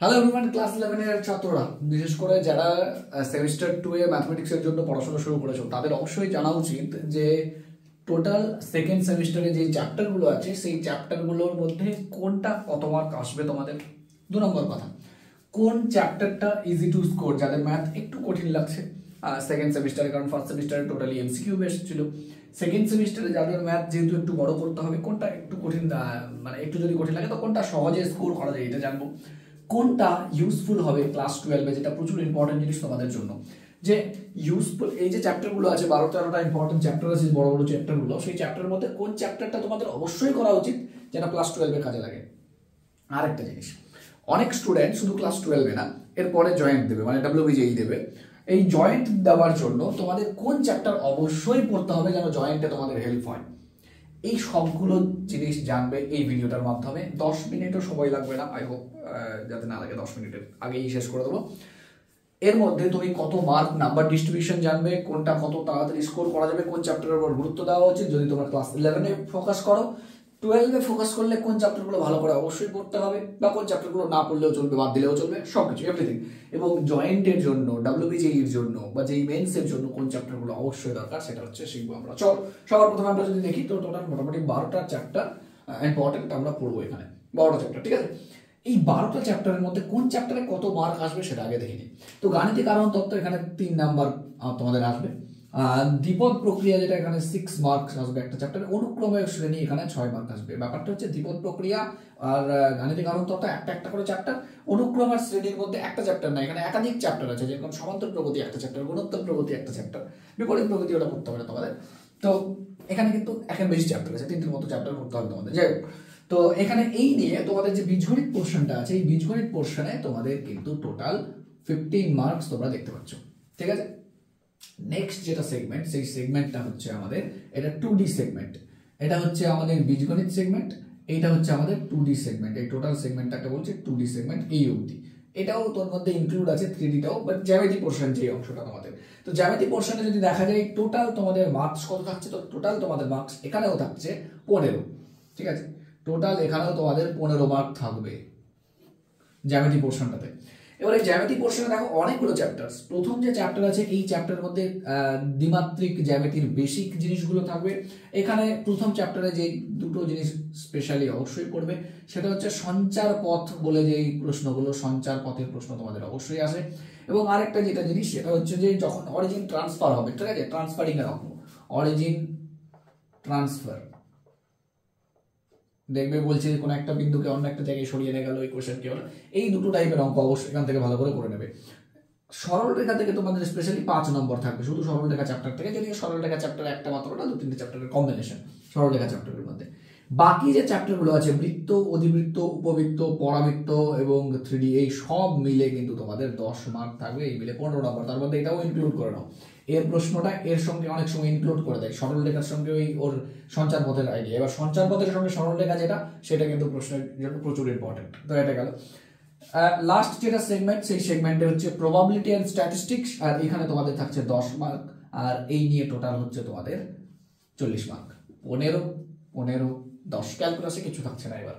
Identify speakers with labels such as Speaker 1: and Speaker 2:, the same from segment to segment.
Speaker 1: Hello everyone, class 11 এর ছাত্ররা, বিশেষ করে যারা সেমিস্টার 2 এ ম্যাথমেটিক্সের জন্য পড়াশোনা শুরু করেছো, তাদের অবশ্যই জানা উচিত যে টোটাল সেকেন্ড সেমিস্টারে যে চ্যাপ্টারগুলো আছে সেই চ্যাপ্টারগুলোর মধ্যে কোনটা কত মার্ক আসবে তোমাদের। 2 নম্বর কথা, কোন চ্যাপ্টারটা ইজি টু স্কোর, যাদের ম্যাথ একটু কঠিন লাগছে সেকেন্ড সেমিস্টারে, কারণ ফার্স্ট সেমিস্টারে টোটালি এমসিকিউ বেস ছিল। সেকেন্ড সেমিস্টারে যাদের ম্যাথ যেহেতু একটু বড় করতে হবে, কোনটা একটু কঠিন, মানে একটু যদি কঠিন লাগে তো কোনটা সহজে স্কোর করা যায় এটা জানবো। কোনটা ইউজফুল হবে ক্লাস 12 এ, যেটা প্রচুর ইম্পর্টেন্ট জিনিস তোমাদের জন্য। যে ইউজফুল এই যে চ্যাপ্টারগুলো আছে, 12-13টা ইম্পর্টেন্ট চ্যাপ্টার আছে, বড় বড় চ্যাপ্টারগুলো, সেই চ্যাপ্টারের মধ্যে কোন চ্যাপ্টারটা তোমাদের অবশ্যই করা উচিত যেটা ক্লাস 12 এ কাজে লাগে। আর একটা জিনিস, অনেক স্টুডেন্ট শুধু ক্লাস 12 এ না, এরপরে জয়েন্ট দেবে, মানে WBJEE দেবে। এই জয়েন্ট দেওয়ার জন্য তোমাদের কোন চ্যাপ্টার অবশ্যই পড়তে হবে যেন জয়েন্টে তোমাদের হেল্প হয়। এই সবগুলো জিনিস জানবে এই ভিডিওটার মাধ্যমে। 10 মিনিটও সময় লাগবে না, আই হোপ যাতে না লাগে 10 মিনিটের আগেই শেষ করে দেবো। এর মধ্যে তুমি কত মার্ক নাম্বার ডিস্ট্রিবিউশন জানবে, কোনটা কত তাড়াতাড়ি স্কোর করা যাবে, কোন চ্যাপ্টারের উপর গুরুত্ব দেওয়া উচিত যদি তোমরা ক্লাস 11 এ ফোকাস করো, 12 এ ফোকাস করলে কোন চ্যাপ্টারগুলো ভালো করে অবশ্যই পড়তে হবে, বা কোন চ্যাপ্টারগুলো না পড়লেও চলবে, বাদ দিলেও চলবে, সবকিছু এভরিথিং। এবং জয়েন্টের জন্য, WBJEE-র জন্য বা যেই মেন্সের জন্য কোন চ্যাপ্টারগুলো অবশ্যই দরকার সেটা হচ্ছে শিখবো আমরা। চল, সবার প্রথমে আমরা যদি দেখি তো টোটাল মোটামুটি 12টা চ্যাপ্টার ইম্পর্টেন্ট আমরা পড়বো এখানে, 12টা চ্যাপ্টার, ঠিক আছে। এই 12টা চ্যাপ্টারের মধ্যে কোন চ্যাপ্টারে কত মার্ক আসবে সেটা আগে দেখে নিই। তো গাণিতিক কারণ তত্ত্ব এখানে 3 নাম্বার তোমাদের আসবে। দ্বিপদ প্রক্রিয়া, যেটা এখানে 6 মার্ক আসবে একটা চ্যাপ্টারে। অনুক্রমের শ্রেণী এখানে 6 মার্ক আসবে। ব্যাপারটা হচ্ছে দ্বিপদ প্রক্রিয়া আর গাণিতিক কারণ তত্ত্ব একটা একটা করে চ্যাপ্টার। অনুক্রমের শ্রেণীর মধ্যে একটা চ্যাপ্টার না, এখানে একাধিক চ্যাপ্টার আছে, যেরকম সমান্তর প্রগতি একটা চ্যাপ্টার, গুণোত্তর প্রগতি একটা চ্যাপ্টার, বিপরীত প্রগতি ওটা পড়তে হবে না তোমাদের। তো এখানে কিন্তু এখন বেশি চ্যাপ্টার আছে, 3টির মতো চ্যাপ্টার পড়তে হবে তোমাদের। যাই হোক, তো এখানে এই নিয়ে তোমাদের যে বীজগণিত পোর্শনটা আছে, এই বীজগণিত পোর্শনে তোমাদের কিন্তু টোটাল 15 মার্কস তোমরা দেখতে পাচ্ছ, ঠিক আছে। নেক্সট যেটা সেগমেন্ট, সেই সেগমেন্টটা হচ্ছে আমাদের, এটা 2D সেগমেন্ট। এটা হচ্ছে আমাদের বীজগণিত সেগমেন্ট, এইটা হচ্ছে আমাদের 2D সেগমেন্ট। এই টোটাল সেগমেন্টটাকে বলছে 2D সেগমেন্ট, এই অবধি। এটাও তোর মধ্যে ইনক্লুড আছে 3Dটাও, বাট জ্যামিতি পোর্শন যে অংশটা তোমাদের। তো জ্যামিতি পোর্শনে যদি দেখা যায় টোটাল তোমাদের মার্কস কত থাকছে, তো টোটাল তোমাদের মার্কস এখানেও থাকছে 15, ঠিক আছে। টোটাল এখানেও তোমাদের 15 মার্ক থাকবে জ্যামিতি পোর্শনটাতে। এবার এই জ্যামিতি পোর্শনে দেখো অনেকগুলো চ্যাপ্টার। প্রথম যে চ্যাপ্টার আছে, এই চ্যাপ্টারের মধ্যে দ্বিমাত্রিক জ্যামিতির বেসিক জিনিসগুলো থাকবে। এখানে প্রথম চ্যাপ্টারে যে দুটো জিনিস স্পেশালি অবশ্যই পড়বে, সেটা হচ্ছে সঞ্চার পথ বলে যেই প্রশ্নগুলো, সঞ্চার পথের প্রশ্ন তোমাদের অবশ্যই আসে। এবং আরেকটা যেটা জিনিস, সেটা হচ্ছে যে যখন অরিজিন ট্রান্সফার হবে, ঠিক আছে, ট্রান্সফারিং এর অঙ্ক, অরিজিন ট্রান্সফার দেখবে বলছে কোনো একটা বিন্দুকে অন্য একটা জায়গায় সরিয়ে নিয়ে গেল, এই কোশ্চেন কি হলো, এই দুটো টাইপের অঙ্ক অবশ্যই এখান থেকে ভালো করে নেবে। সরল রেখা থেকে তোমাদের স্পেশালি 5 নম্বর থাকবে, শুধু সরল রেখা চ্যাপ্টার থেকে, যদিও সরল রেখা চ্যাপ্টার একটা মাত্র না, 2-3টে চ্যাপ্টারের কম্বিনেশন সরল রেখা চ্যাপ্টারের মধ্যে। বাকি যে চ্যাপ্টারগুলো আছে, বৃত্ত, অধিবৃত্ত, উপবৃত্ত, পরাবৃত্ত এবং 3D, এই সব মিলে কিন্তু তোমাদের 10 মার্ক থাকবে, এই মিলে 15 নম্বর। তার মধ্যে এটাও ইনক্লুড করে নাও, এর প্রশ্নটা এর সঙ্গে অনেক সময় ইনক্লুড করে দেয়, সরল রেখার সঙ্গে ওর সঞ্চার পথের আইডিয়া। এবার সঞ্চার পথের সঙ্গে সরল রেখা যেটা, সেটা কিন্তু প্রশ্নের জন্য প্রচুর ইম্পর্টেন্ট। তো এটা গেল। লাস্ট যেটা সেগমেন্ট, সেই সেগমেন্টে হচ্ছে প্রবাবিলিটি এন্ড স্ট্যাটিস্টিক্স, আর এখানে তোমাদের থাকছে 10 মার্ক, আর এই নিয়ে টোটাল হচ্ছে তোমাদের 40 মার্ক। 15, 15, 10, ক্যালকুলাসে কিছু থাকছে না। এবার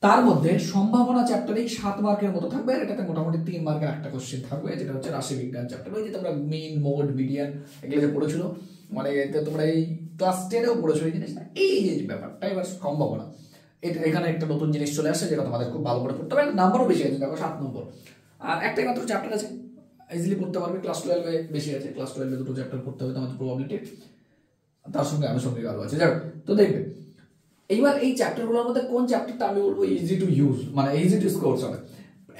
Speaker 1: তার মধ্যে সম্ভাবনা চ্যাপ্টারেই 7 মার্কের মতো থাকবে, আর এটাতে মোটামুটি 3 মার্কের একটা কোশ্চেন থাকবে, যেটা হচ্ছে রাশিবিজ্ঞান চ্যাপ্টার। ওই যে তোমরা মিন, মোড, মিডিয়ান এগুলো যে পড়েছিল, মানে তোমরা এই ক্লাস 10-এও পড়েছো এই জিনিসটা, এই যে ব্যাপারটা। এবার সম্ভাবনা, এখানে একটা নতুন জিনিস চলে আসছে, যেটা তোমাদের খুব ভালো করে পড়তে হবে। নাম্বারও বেশি আছে, দেখো 7 নম্বর, আর একটাই মাত্র চ্যাপ্টার আছে, ইজিলি পড়তে পারবে। ক্লাস 12-এ বেশি আছে, ক্লাস 12-এ দুটো চ্যাপ্টার পড়তে হবে তোমাদের, প্রবাবিলিটি, তার সঙ্গে আনুষঙ্গিক আরো আছে। যাক, তো দেখবে এইবার এই চ্যাপ্টারগুলোর মধ্যে কোন চ্যাপ্টারটা আমি বলবো ইজি টু ইউজ, মানে ইজি টু স্কোর হবে।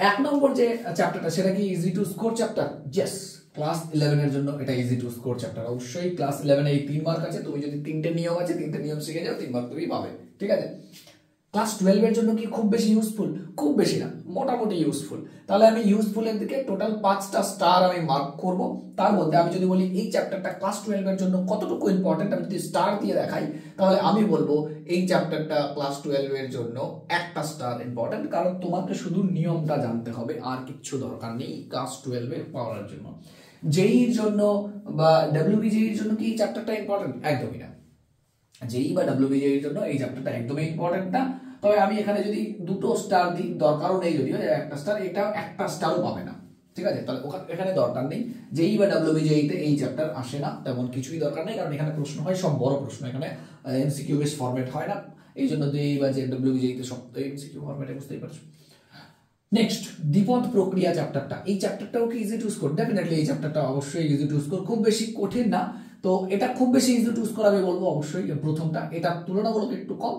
Speaker 1: 1 নম্বর যে চ্যাপ্টারটা, সেটা কি easy to score chapter? Yes, class 11 এর জন্য এটা ইজি টু স্কোর চ্যাপ্টার। অবশ্যই ক্লাস 11-এ এই 3 মার্ক আছে, তুমি যদি 3টে নিয়ম আছে, 3টে নিয়ম শিখে যাও, 3 মার্ক তুমি পাবে, ঠিক আছে। ক্লাস 12 এর জন্য কি খুব বেশি ইউজফুল? খুব বেশি না, মোটামুটি ইউজফুল। তাহলে আমি ইউজফুলের দিকে টোটাল 5টা স্টার আমি মার্ক করব। তার মধ্যে আমি যদি বলি এই চ্যাপ্টারটা ক্লাস 12 এর জন্য কতটুকু ইম্পর্টেন্ট, আমি যদি স্টার দিয়ে দেখাই, তাহলে আমি বলবো এই চ্যাপ্টারটা ক্লাস 12 এর জন্য 1টা স্টার ইম্পর্টেন্ট, কারণ তোমাকে শুধু নিয়মটা জানতে হবে, আর কিচ্ছু দরকার নেই ক্লাস 12 এ পাওয়ার জন্য। জেইর জন্য বা WBJEE-র জন্য কি এই চ্যাপ্টারটা ইম্পর্টেন্ট? একদমই না। জেইই বা WBJEE-র জন্য এই চ্যাপ্টারটা একদমই ইম্পর্টেন্ট না। তবে আমি এখানে যদি দুটো স্টার দিই, দরকারও নেই যদিও একটা স্টার, এটা একটা স্টারও পাবে না, ঠিক আছে? তাহলে এখানে দরকার নেই। যেই বা WBJEE-তে এই চ্যাপ্টার আসে না, তেমন কিছুই দরকার নেই, কারণ এখানে প্রশ্ন হয় সব বড় প্রশ্ন, এখানে MCQ বেস ফরম্যাট হয় না, এই জন্য যেই বা WBJEE-তে সব MCQ ফরম্যাটে, বুঝতেই পারছো। নেক্সট, দ্বিপদ প্রক্রিয়া চ্যাপ্টারটা, এই চ্যাপ্টারটাও কি ইজি টু স্কোর? ডেফিনেটলি এই চ্যাপ্টারটা অবশ্যই ইজি টু স্কোর, খুব বেশি কঠিন না। তো এটা খুব বেশি ইজি টু স্কোর আমি বলবো অবশ্যই প্রথমটা, এটা তুলনামূলক একটু কম,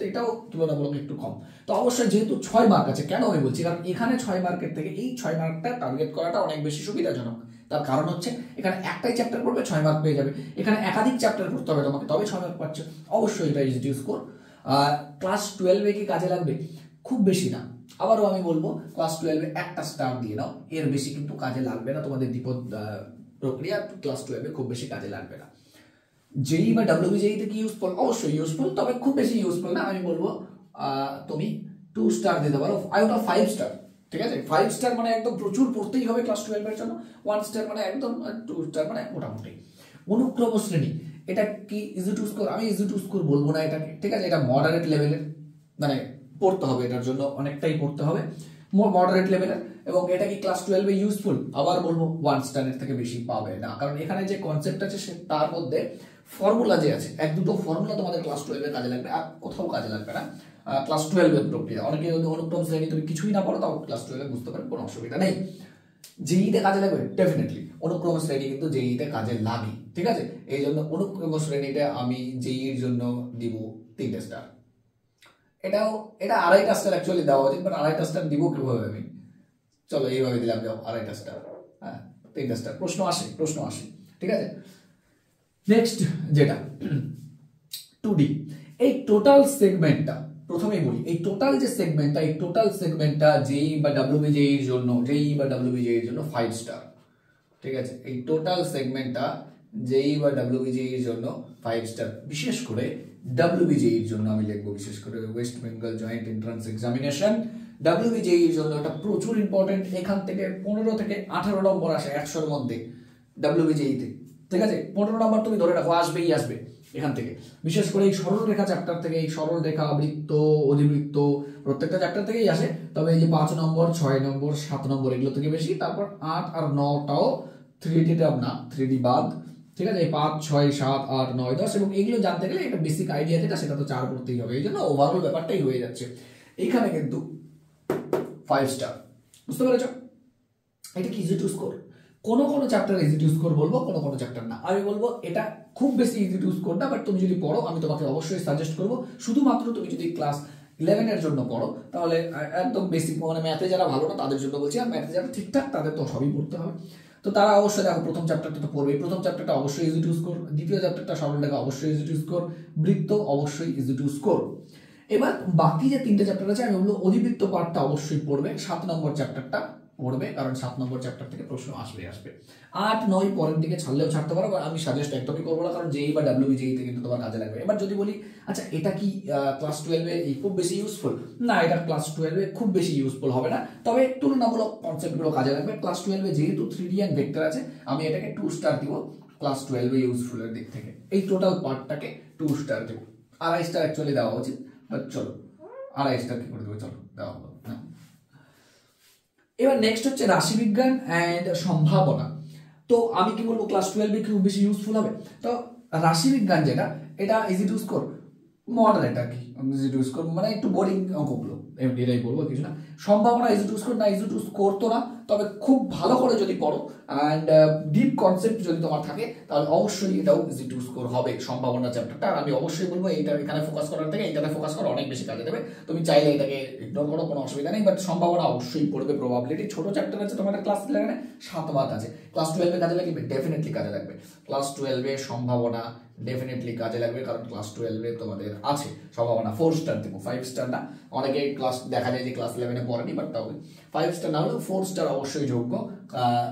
Speaker 1: এটাও তুলনামূলক একটু কম। তো অবশ্যই যেহেতু 6 মার্ক আছে, কেন আমি বলছি, কারণ এখানে 6 মার্কের থেকে এই 6 মার্কটা টার্গেট করাটা অনেক বেশি সুবিধাজনক। তার কারণ হচ্ছে এখানে একটাই চ্যাপ্টার পড়বে 6 মার্ক পেয়ে যাবে, এখানে একাধিক চ্যাপ্টার পড়তে হবে তোমাকে, তবে 6 মার্ক পাচ্ছে, অবশ্যই এটা ইজি টু স্কোর। ক্লাস 12-এ কি কাজে লাগবে? খুব বেশি না, আবারও আমি বলবো ক্লাস 12-এ একটা স্টার দিয়ে দাও, এর বেশি কিন্তু কাজে লাগবে না তোমাদের দ্বিপদ প্রক্রিয়া, ক্লাস 12-এ খুব বেশি কাজে লাগবে না। যেই বা WBJEE-তে কি ইউজফুল? অবশ্যই ইউজফুল, তবে খুব বেশি ইউজফুল না। আমি বলবো তুমি 2 স্টার দিতে পারো আউট অফ 5 স্টার, ঠিক আছে? 5 স্টার মানে একদম প্রচুর পড়তেই হবে ক্লাস 12-এর জন্য, 1 স্টার মানে একদম, 2 স্টার মানে মোটামুটি। অনুক্রম শ্রেণী, এটা কি ইজি টু স্কোর? আমি ইজি টু স্কোর বলবো না এটাকে, ঠিক আছে? এটা মডারেট লেভেলের, মানে পড়তে হবে, এটার জন্য অনেকটাই পড়তে হবে, মডারেট লেভেলের। এবং এটা কি ক্লাস 12-এ ইউজফুল? আবার বলবো 1 স্টারের থেকে বেশি পাবে না, কারণ এখানে যে কনসেপ্ট আছে তার মধ্যে ফর্মুলা যে আছে, এক দুটো ফর্মুলা তোমাদের ক্লাস 12-এ কাজে লাগবে, আর কোথাও কাজে লাগবে না। ক্লাস 12-এর প্রক্রিয়া, অনেকে যদি অনুক্রম শ্রেণী তুমি কিছুই না পড়ো তাও ক্লাস 12-এ বুঝতে পারবে, কোনো অসুবিধা নেই। JEE-তে কাজে লাগবে ডেফিনেটলি, অনুক্রম শ্রেণী কিন্তু JEE-তে কাজে লাগে, ঠিক আছে? এই জন্য অনুক্রম শ্রেণীতে আমি JEE-এর জন্য দিব 3টে স্টার। এটা 2.5টা স্টার অ্যাকচুয়ালি দেওয়া উচিত, বাট 2.5টা স্টার দিব কিভাবে আমি? চলো এইভাবে দিলাম, যাও 2.5টা স্টার, হ্যাঁ 3টে স্টার। প্রশ্ন আসে, ঠিক আছে? নেক্সট যেটা 2D, এই টোটাল সেগমেন্টটা প্রথমেই বলি, এই টোটাল যে সেগমেন্টটা, এই টোটাল সেগমেন্টটা JEE বা WBJEE-এর জন্য 5 স্টার, ঠিক আছে? এই টোটাল সেগমেন্টটা JEE বা WBJEE-এর জন্য 5 স্টার। বিশেষ করে WBJEE-এর জন্য আমি লিখবো, বিশেষ করে West Bengal joint entrance examination, WBJEE-এর জন্য এটা প্রচুর ইম্পর্টেন্ট। এখান থেকে 15 থেকে 18 নম্বর আসে 100-এর মধ্যে WBJEE-তে, ঠিক আছে? 15 নম্বর তুমি ধরে রাখো, আসবেই আসবে এখান থেকে। বিশেষ করে এই সরল রেখা চ্যাপ্টার থেকে, এই সরল রেখা, বৃত্ত, অধিবৃত্ত, প্রত্যেকটা চ্যাপ্টার থেকেই আসে। তবে এই যে 5 নম্বর, 6 নম্বর, 7 নম্বর এগুলো থেকে বেশি। তারপর 8 আর 9টাও 3D টার্ম না, 3D বাদ, ঠিক আছে? এই 5, 6, 7, 8, 9, 10 এবং এগুলো জানতে গেলে একটা বেসিক আইডিয়া যেটা, সেটা তো 4 পড়তেই হবে, এই জন্য ওভারঅল ব্যাপারটাই হয়ে যাচ্ছে। এখানে কিন্তু 5 স্টার, বুঝতে পেরেছো? এটা কি ইজি টু স্কোর? কোন চ্যাপ্টার ইজি টু স্কোর বলবো, কোন চ্যাপ্টার না। আমি বলবো এটা খুব বেশি ইজি টু স্কোর না, বাট তুমি যদি পড়ো আমি তোমাকে অবশ্যই সাজেস্ট করবো, শুধুমাত্র তুমি যদি ক্লাস 11-এর জন্য পড়ো তাহলে একদম বেসিক, মানে ম্যাথে যারা ভালো না তাদের জন্য বলছি, আর ম্যাথে যারা ঠিকঠাক তাদের তো সবই পড়তে হবে। তো তারা অবশ্যই দেখো, প্রথম চ্যাপ্টারটা তো পড়বে, প্রথম চ্যাপ্টারটা অবশ্যই ইজি টু স্কোর, দ্বিতীয় চ্যাপ্টারটা সরল রেখা অবশ্যই ইজি টু স্কোর, বৃত্ত অবশ্যই ইজি টু স্কোর। এবার বাকি যে 3টে চ্যাপ্টার আছে, আমি বলবো অধিবৃত্ত পার্টটা অবশ্যই পড়বে, 7 নম্বর চ্যাপ্টারটা পড়বে, কারণ 7 নম্বর চ্যাপ্টার থেকে প্রশ্ন আসবে। 8, 9 পরের দিকে ছাড়লেও ছাড়তে পারো, আমি সাজেস্ট একদমই করবো না, কারণ JEE বা WBJEE-তে কিন্তু তোমার কাজে লাগবে। এবার যদি বলি আচ্ছা এটা কি ক্লাস 12-এ খুব বেশি ইউজফুল? না, এটা ক্লাস 12-এ খুব বেশি ইউজফুল হবে না, তবে তুলনামূলক কনসেপ্টগুলো কাজে লাগবে। ক্লাস 12-এ যেহেতু 3D অ্যান্ড ভেক্টর আছে, আমি এটাকে 2 স্টার দিব ক্লাস 12-এ ইউজফুলের দিক থেকে। এই টোটাল পার্টটাকে 2 স্টার দেবো, 2.5 স্টার অ্যাকচুয়ালি দেওয়া উচিত, বাট চলো 2.5 স্টার কি করে দেবো, চলো দেওয়া হলো। এবার নেক্সট হচ্ছে রাশিবিজ্ঞান অ্যান্ড সম্ভাবনা। তো আমি কি বলবো, ক্লাস 12-এ খুব বেশি ইউজফুল হবে। তো রাশিবিজ্ঞান যেটা, এটা ইজি টু স্কোর, মডারেট আর কি, ইজি টু স্কোর মানে একটু বোরিং অঙ্কগুলো, এটাই বলবো, কিছু না। সম্ভাবনা ইজি টু স্কোর না, ইজি টু স্কোর তো না, তবে খুব ভালো করে যদি পড়ো অ্যান্ড ডিপ কনসেপ্ট যদি তোমার থাকে তাহলে অবশ্যই এটাও ইজি টু স্কোর হবে, সম্ভাবনা চ্যাপ্টারটা। আর আমি অবশ্যই বলবো এইটা এখানে ফোকাস করার থেকে এইটাতে ফোকাস করা অনেক বেশি কাজে দেবে। তুমি চাইলে এটাকে ইগনোর করো, কোনো অসুবিধা নেই, বাট সম্ভাবনা অবশ্যই পড়বে। প্রবাবিলিটি ছোট চ্যাপ্টার আছে তোমাদের ক্লাস 11-এ, 7 মার্ক আছে, ক্লাস 12-এ কাজে লাগবে, ডেফিনেটলি কাজে লাগবে। ক্লাস 12-এ সম্ভাবনা ডেফিনেটলি কাজে লাগবে, কারণ ক্লাস 12-এ তোমাদের আছে সম্ভাবনা। 4 স্টার দেবো, 5 স্টার না। অনেকে ক্লাস দেখা যায় যে ক্লাস 11-এ পড়েনি, বাট তাও 5 স্টার না হলেও 4 স্টার অবশ্যই যোগ্য।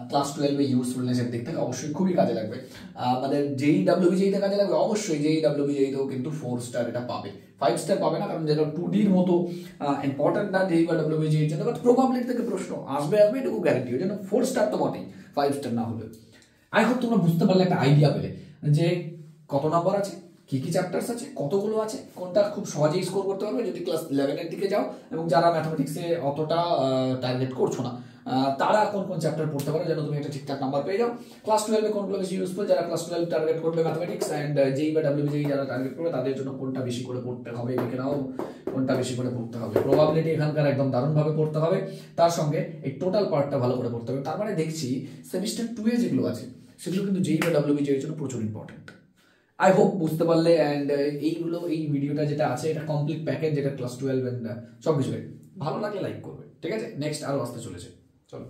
Speaker 1: ক্লাস 12-এ ইউজফুলনেসের দিক থেকে অবশ্যই খুবই কাজে লাগবে। আমাদের JEE WBJEE-তে কাজে লাগবে, অবশ্যই JEE WBJEE-তেও কিন্তু 4 স্টার এটা পাবে, 5 স্টার পাবে না, কারণ যেটা 2Dর মতো ইম্পর্টেন্ট না JEE বা WBJEE-এর জন্য, বাট প্রবাবিলিটি থেকে প্রশ্ন আসবে এটুকু গ্যারান্টি। ওই জন্য 4 স্টার তো বটেই, 5 স্টার না হলে। আই হোপ তোমরা বুঝতে পারলে, একটা আইডিয়া পেলে যে কত নাম্বার আছে, কি কি চ্যাপ্টার্স আছে, কতগুলো আছে, কোনটা খুব সহজেই স্কোর করতে পারবে যদি ক্লাস 11 এর দিকে যাও, এবং যারা ম্যাথমেটিক্সে অতটা টার্গেট করছো না তারা কোন কোন চ্যাপ্টার পড়তে পারো যেন তুমি একটা ঠিকঠাক নাম্বার পেয়ে যাও। ক্লাস 12 কোনগুলো বেশি ইউজফুল, যারা ক্লাস 12 টার্গেট করবে ম্যাথমেটিক্স অ্যান্ড যেই বা ডাব্লিউবিজেই যারা টার্গেট করবে তাদের জন্য কোনটা বেশি করে পড়তে হবে লিখে নাও, কোনটা বেশি করে পড়তে হবে। প্রবাবিলিটি এখানকার একদম দারুণভাবে পড়তে হবে, তার সঙ্গে এই টোটাল পার্টটা ভালো করে পড়তে হবে। তার মানে দেখছি সেমিস্টার 2 এ যেগুলো আছে সেগুলো কিন্তু যেই বা ডাব্লিউবিজে এর জন্য প্রচুর ইম্পর্টেন্ট। আই হোপ বুঝতে পারলে। অ্যান্ড এইগুলো, এই ভিডিওটা যেটা আছে এটা কমপ্লিট প্যাকেজ, যেটা ক্লাস 12 এন্ড সব কিছু। ভালো লাগলে লাইক করবে, ঠিক আছে? নেক্সট আরো আসতে চলেছে, চলো।